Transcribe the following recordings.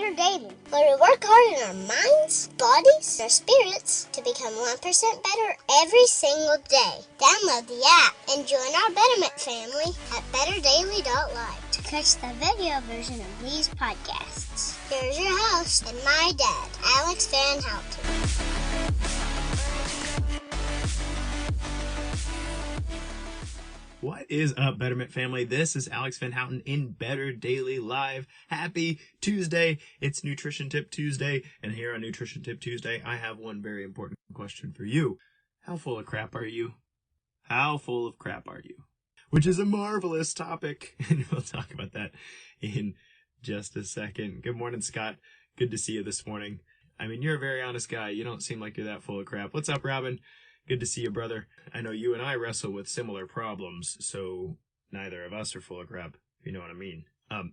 Better Daily, where we work hard in our minds, bodies, and our spirits to become 1% better every single day. Download the app and join our Betterment family at betterdaily.live to catch the video version of these podcasts. Here's your host and my dad, Alex Van Houten. What is up, Betterment family? This is Alex Van Houten in Better Daily Live. Happy Tuesday. It's Nutrition Tip Tuesday, and here on Nutrition Tip Tuesday, I have one very important question for you. How full of crap are you? How full of crap are you? Which is a marvelous topic, and we'll talk about that in just a second. Good morning, Scott. Good to see you this morning. I mean, you're a very honest guy. You don't seem like you're that full of crap. What's up, Robin? Good to see you, brother. I know you and I wrestle with similar problems, so neither of us are full of crap, if you know what I mean.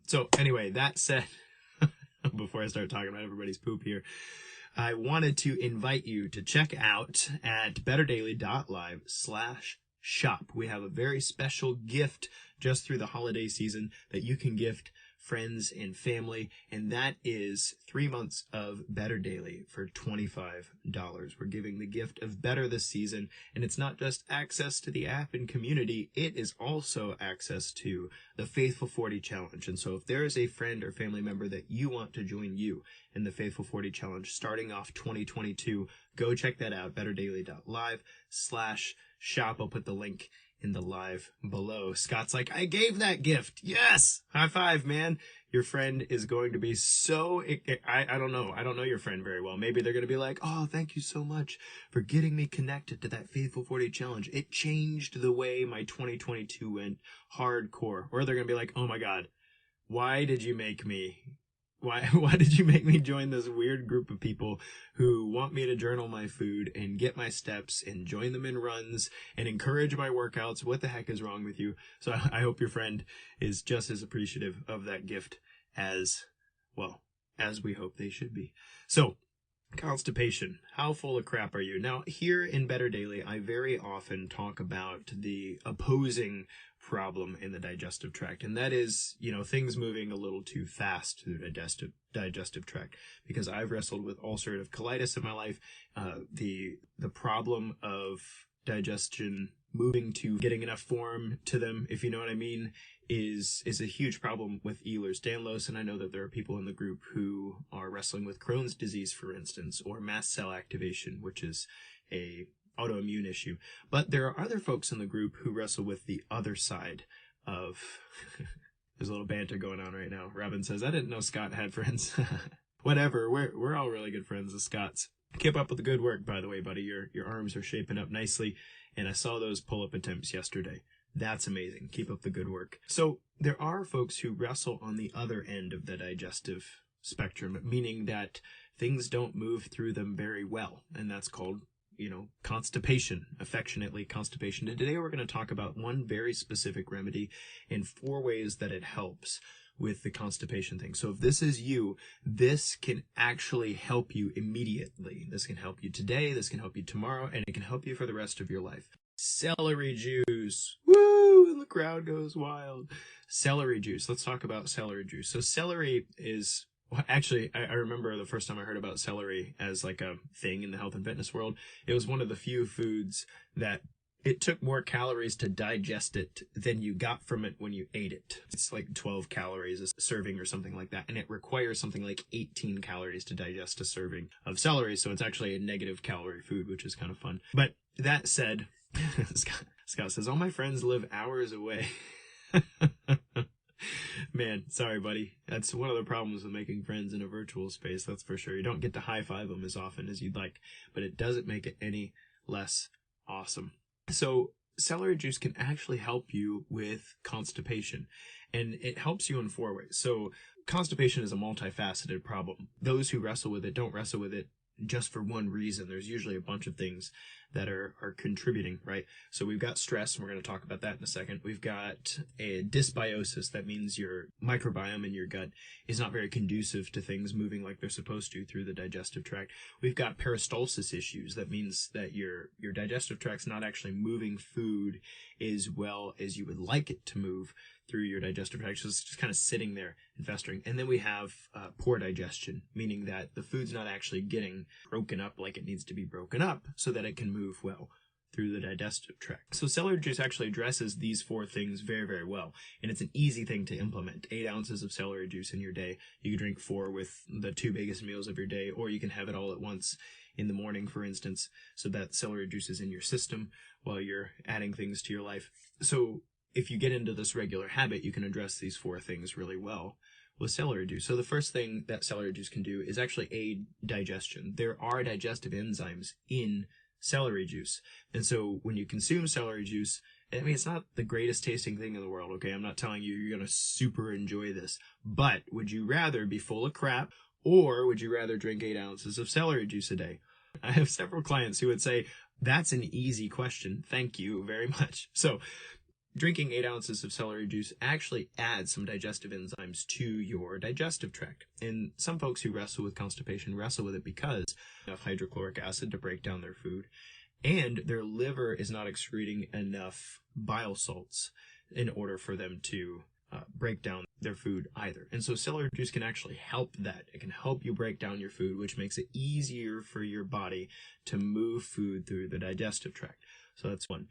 So anyway, that said, before I start talking about everybody's poop here, I wanted to invite you to check out at betterdaily.live/shop. We have a very special gift just through the holiday season that you can gift friends and family, and that is 3 months of Better Daily for $25. We're giving the gift of better this season, and it's not just access to the app and community, it is also access to the Faithful 40 Challenge. And so if there is a friend or family member that you want to join you in the Faithful 40 Challenge starting off 2022, go check that out, betterdaily.live/shop. I'll put the link in the live below. Scott's like, I gave that gift. Yes! High five, man. Your friend is going to be so... I don't know. I don't know your friend very well. Maybe they're going to be like, oh, thank you so much for getting me connected to that Faithful 40 Challenge. It changed the way my 2022 went hardcore. Or they're going to be like, oh my God, why did you make me... Why did you make me join this weird group of people who want me to journal my food and get my steps and join them in runs and encourage my workouts? What the heck is wrong with you? So I hope your friend is just as appreciative of that gift as we hope they should be. So, constipation. How full of crap are you? Now, here in Better Daily, I very often talk about the opposing problem in the digestive tract, and that is, things moving a little too fast through the digestive tract, because I've wrestled with ulcerative colitis in my life. The problem of digestion moving to getting enough form to them, if you know what I mean, is a huge problem with Ehlers-Danlos, and I know that there are people in the group who are wrestling with Crohn's disease, for instance, or mast cell activation, which is a autoimmune issue. But there are other folks in the group who wrestle with the other side of... There's a little banter going on right now. Robin says, I didn't know Scott had friends. Whatever, we're all really good friends with Scott's. Keep up with the good work, by the way, buddy. Your arms are shaping up nicely, and I saw those pull-up attempts yesterday. That's amazing. Keep up the good work. So there are folks who wrestle on the other end of the digestive spectrum, meaning that things don't move through them very well, and that's called constipation, affectionately constipation. And today we're going to talk about one very specific remedy and 4 ways that it helps with the constipation thing. So if this is you, this can actually help you immediately. This can help you today, this can help you tomorrow, and it can help you for the rest of your life. Celery juice. Woo! And the crowd goes wild. Celery juice. Let's talk about celery juice. So celery is... Well, actually, I remember the first time I heard about celery as like a thing in the health and fitness world. It was one of the few foods that it took more calories to digest it than you got from it when you ate it. It's like 12 calories a serving or something like that. And it requires something like 18 calories to digest a serving of celery. So it's actually a negative calorie food, which is kind of fun. But that said, Scott says, all my friends live hours away. Man, sorry, buddy. That's one of the problems with making friends in a virtual space, that's for sure. You don't get to high-five them as often as you'd like, but it doesn't make it any less awesome. So celery juice can actually help you with constipation, and it helps you in 4 ways. So constipation is a multifaceted problem. Those who wrestle with it don't wrestle with it just for one reason. There's usually a bunch of things that are contributing, right? So we've got stress, and we're going to talk about that in a second. We've got a dysbiosis. That means your microbiome in your gut is not very conducive to things moving like they're supposed to through the digestive tract. We've got peristalsis issues. That means that your digestive tract's not actually moving food as well as you would like it to move through your digestive tract. So it's just kind of sitting there and festering. And then we have poor digestion, meaning that the food's not actually getting broken up like it needs to be broken up so that it can move well through the digestive tract. So celery juice actually addresses these 4 things very, very well. And it's an easy thing to implement. 8 ounces of celery juice in your day. You can drink 4 with the 2 biggest meals of your day, or you can have it all at once in the morning, for instance, so that celery juice is in your system while you're adding things to your life. So if you get into this regular habit, you can address these 4 things really well with celery juice. So the first thing that celery juice can do is actually aid digestion. There are digestive enzymes in celery juice. And so when you consume celery juice, I mean, it's not the greatest tasting thing in the world, okay? I'm not telling you you're going to super enjoy this. But would you rather be full of crap, or would you rather drink 8 ounces of celery juice a day? I have several clients who would say, that's an easy question. Thank you very much. So drinking 8 ounces of celery juice actually adds some digestive enzymes to your digestive tract. And some folks who wrestle with constipation wrestle with it because of hydrochloric acid to break down their food, and their liver is not excreting enough bile salts in order for them to break down their food either. And so celery juice can actually help that. It can help you break down your food, which makes it easier for your body to move food through the digestive tract. So that's 1.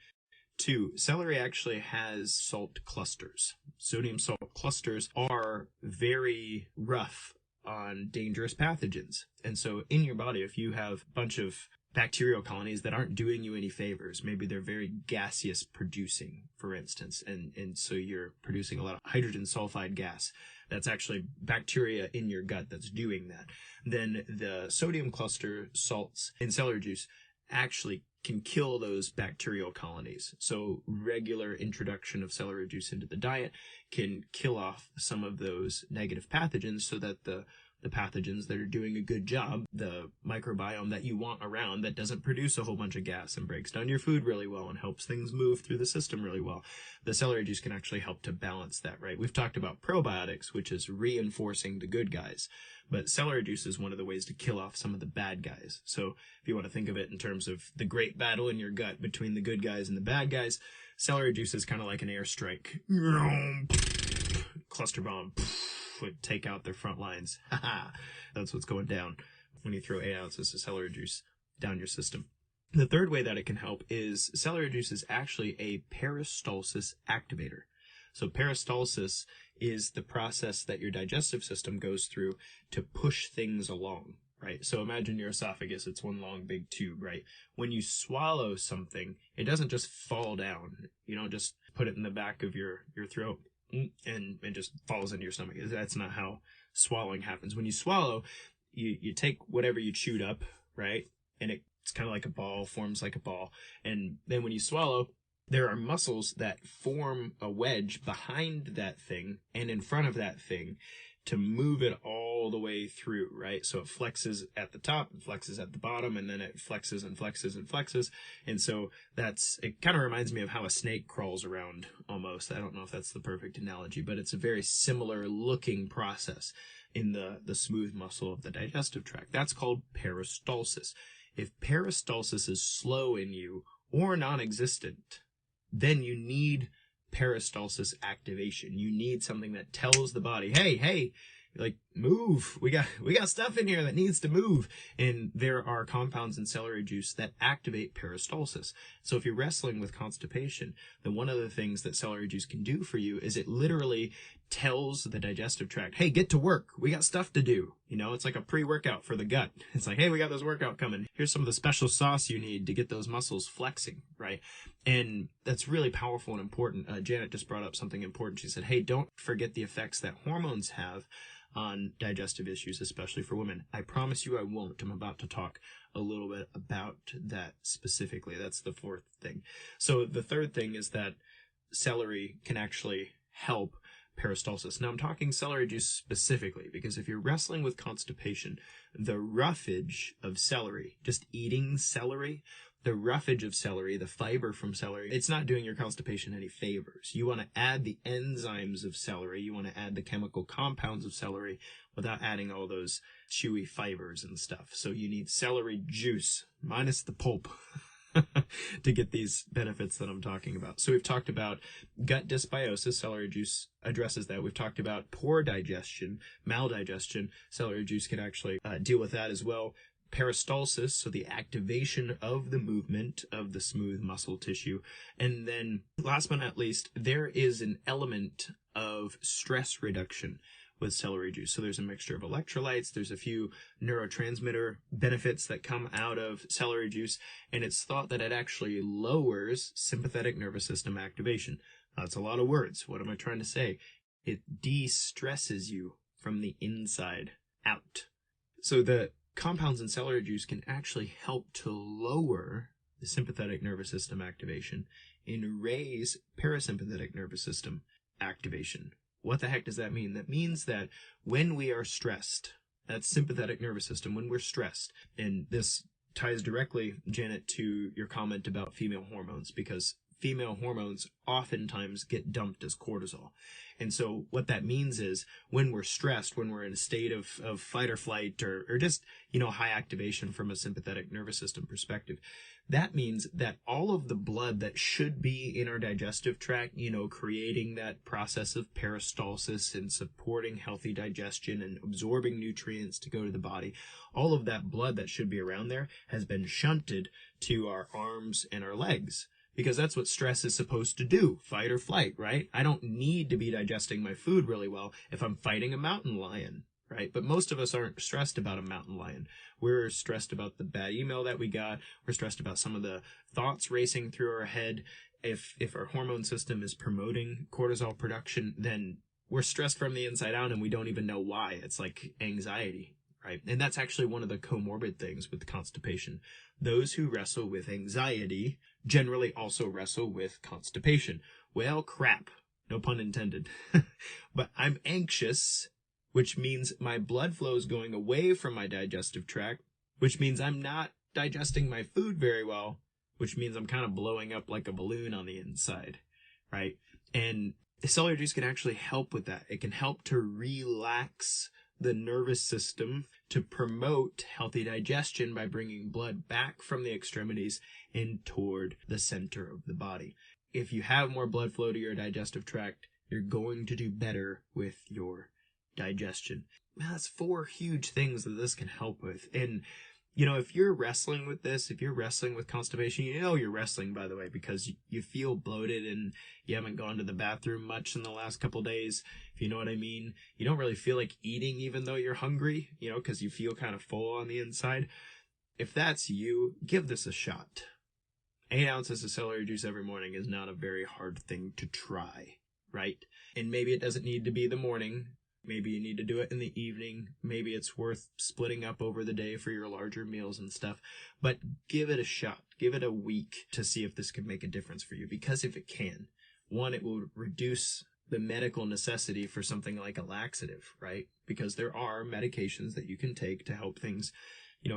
2, celery actually has salt clusters. Sodium salt clusters are very rough on dangerous pathogens. And so in your body, if you have a bunch of bacterial colonies that aren't doing you any favors, maybe they're very gaseous producing, for instance, and so you're producing a lot of hydrogen sulfide gas. That's actually bacteria in your gut that's doing that. Then the sodium cluster salts in celery juice actually can kill those bacterial colonies. So regular introduction of celery juice into the diet can kill off some of those negative pathogens so that the pathogens that are doing a good job, the microbiome that you want around that doesn't produce a whole bunch of gas and breaks down your food really well and helps things move through the system really well. The celery juice can actually help to balance that, right? We've talked about probiotics, which is reinforcing the good guys, but celery juice is one of the ways to kill off some of the bad guys. So if you want to think of it in terms of the great battle in your gut between the good guys and the bad guys, celery juice is kind of like an airstrike. Cluster bomb. Would take out their front lines. That's what's going down when you throw 8 ounces of celery juice down your system. The third way that it can help is celery juice is actually a peristalsis activator. So peristalsis is the process that your digestive system goes through to push things along, right? So imagine your esophagus, it's one long big tube, right? When you swallow something, it doesn't just fall down. You don't just put it in the back of your throat and it just falls into your stomach. That's not how swallowing happens. When you swallow, you take whatever you chewed up, right? And it's kind of like a ball, forms like a ball. And then when you swallow, there are muscles that form a wedge behind that thing and in front of that thing to move it all the way through, right? So it flexes at the top, it flexes at the bottom, and then it flexes and flexes and flexes. And so it kind of reminds me of how a snake crawls around almost. I don't know if that's the perfect analogy, but it's a very similar looking process in the smooth muscle of the digestive tract. That's called peristalsis. If peristalsis is slow in you or non-existent, then you need peristalsis activation. You need something that tells the body, hey, like, move. We got stuff in here that needs to move. And there are compounds in celery juice that activate peristalsis. So if you're wrestling with constipation, then one of the things that celery juice can do for you is it literally tells the digestive tract, hey, get to work. We got stuff to do. You know, it's like a pre-workout for the gut. It's like, hey, we got this workout coming. Here's some of the special sauce you need to get those muscles flexing, right? And that's really powerful and important. Janet just brought up something important. She said, hey, don't forget the effects that hormones have on digestive issues, especially for women. I promise you I won't. I'm about to talk a little bit about that specifically. That's the fourth thing. So the third thing is that celery can actually help peristalsis. Now I'm talking celery juice specifically because if you're wrestling with constipation, the roughage of celery, just eating celery, the roughage of celery, the fiber from celery, it's not doing your constipation any favors. You want to add the enzymes of celery. You want to add the chemical compounds of celery without adding all those chewy fibers and stuff. So you need celery juice minus the pulp. to get these benefits that I'm talking about. So we've talked about gut dysbiosis. Celery juice addresses that. We've talked about poor digestion, maldigestion. Celery juice can actually deal with that as well. Peristalsis, so the activation of the movement of the smooth muscle tissue. And then last but not least, there is an element of stress reduction with celery juice. So there's a mixture of electrolytes, there's a few neurotransmitter benefits that come out of celery juice, and it's thought that it actually lowers sympathetic nervous system activation. That's a lot of words. What am I trying to say? It de-stresses you from the inside out. So the compounds in celery juice can actually help to lower the sympathetic nervous system activation and raise parasympathetic nervous system activation. What the heck does that mean? That means that when we are stressed, that sympathetic nervous system, when we're stressed, and this ties directly, Janet, to your comment about female hormones, because female hormones oftentimes get dumped as cortisol. And so what that means is when we're stressed, when we're in a state of fight or flight or just, high activation from a sympathetic nervous system perspective, that means that all of the blood that should be in our digestive tract, creating that process of peristalsis and supporting healthy digestion and absorbing nutrients to go to the body, all of that blood that should be around there has been shunted to our arms and our legs. Because that's what stress is supposed to do, fight or flight, right? I don't need to be digesting my food really well if I'm fighting a mountain lion, right? But most of us aren't stressed about a mountain lion. We're stressed about the bad email that we got. We're stressed about some of the thoughts racing through our head. If our hormone system is promoting cortisol production, then we're stressed from the inside out and we don't even know why. It's like anxiety, right? And that's actually one of the comorbid things with constipation. Those who wrestle with anxiety generally also wrestle with constipation. Well, crap. No pun intended. But I'm anxious, which means my blood flow is going away from my digestive tract, which means I'm not digesting my food very well, which means I'm kind of blowing up like a balloon on the inside, right? And celery juice can actually help with that. It can help to relax the nervous system, to promote healthy digestion by bringing blood back from the extremities and toward the center of the body. If you have more blood flow to your digestive tract, you're going to do better with your digestion. Now, that's 4 huge things that this can help with. And if you're wrestling with this, if you're wrestling with constipation, you're wrestling, by the way, because you feel bloated and you haven't gone to the bathroom much in the last couple days, if you know what I mean. You don't really feel like eating even though you're hungry, because you feel kind of full on the inside. If that's you, give this a shot. 8 ounces of celery juice every morning is not a very hard thing to try, right? And maybe it doesn't need to be the morning. Maybe you need to do it in the evening. Maybe it's worth splitting up over the day for your larger meals and stuff. But give it a shot. Give it a week to see if this can make a difference for you. Because if it can, 1, it will reduce the medical necessity for something like a laxative, right? Because there are medications that you can take to help things,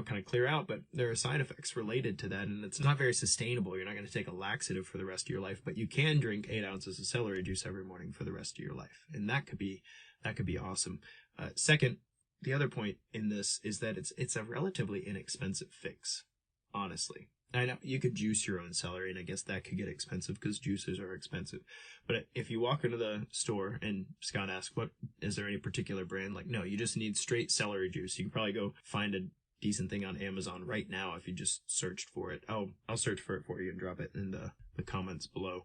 kind of clear out, but there are side effects related to that, and it's not very sustainable. You're not going to take a laxative for the rest of your life, but you can drink 8 ounces of celery juice every morning for the rest of your life, and that could be awesome. Second, the other point in this is that it's a relatively inexpensive fix, honestly. I know you could juice your own celery, and I guess that could get expensive because juices are expensive. But if you walk into the store and Scott asks, is there any particular brand? Like, no, you just need straight celery juice. You can probably go find a decent thing on Amazon right now if you just searched for it. I'll search for it for you and drop it in the comments below.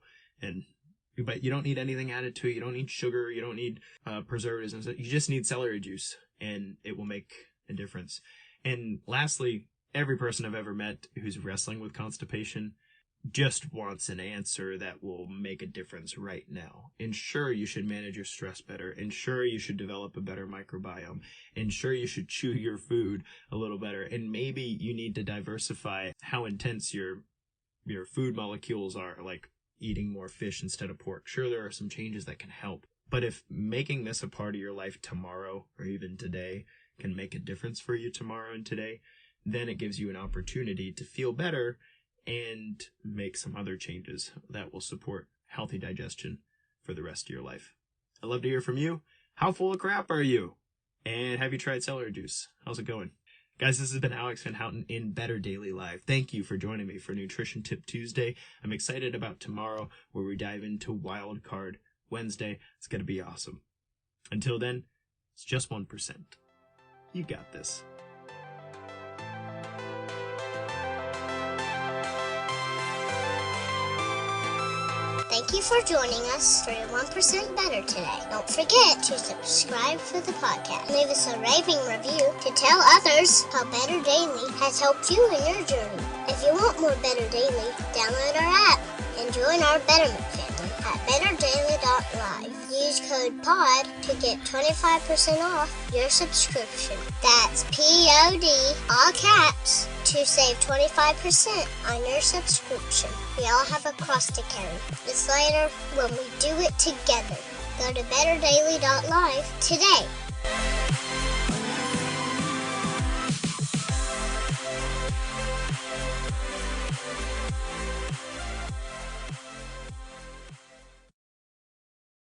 But you don't need anything added to it. You don't need sugar. You don't need preservatives. And you just need celery juice, and it will make a difference. And lastly, every person I've ever met who's wrestling with constipation just wants an answer that will make a difference right now. And sure, you should manage your stress better. And sure, you should develop a better microbiome. And sure, you should chew your food a little better. And maybe you need to diversify how intense your food molecules are, like eating more fish instead of pork. Sure, there are some changes that can help. But if making this a part of your life tomorrow or even today can make a difference for you tomorrow and today, then it gives you an opportunity to feel better and make some other changes that will support healthy digestion for the rest of your life. I'd love to hear from you. How full of crap are you? And have you tried celery juice? How's it going? Guys, this has been Alex Van Houten in Better Daily Life. Thank you for joining me for Nutrition Tip Tuesday. I'm excited about tomorrow where we dive into Wild Card Wednesday. It's going to be awesome. Until then, it's just 1%. You got this. Thank you for joining us for your 1% Better today. Don't forget to subscribe for the podcast. Leave us a raving review to tell others how Better Daily has helped you in your journey. If you want more Better Daily, download our app and join our Betterment family at betterdaily.live. Use code POD to get 25% off your subscription. That's POD, all caps, to save 25% on your subscription. We all have a cross to carry. It's lighter when we do it together. Go to betterdaily.live today.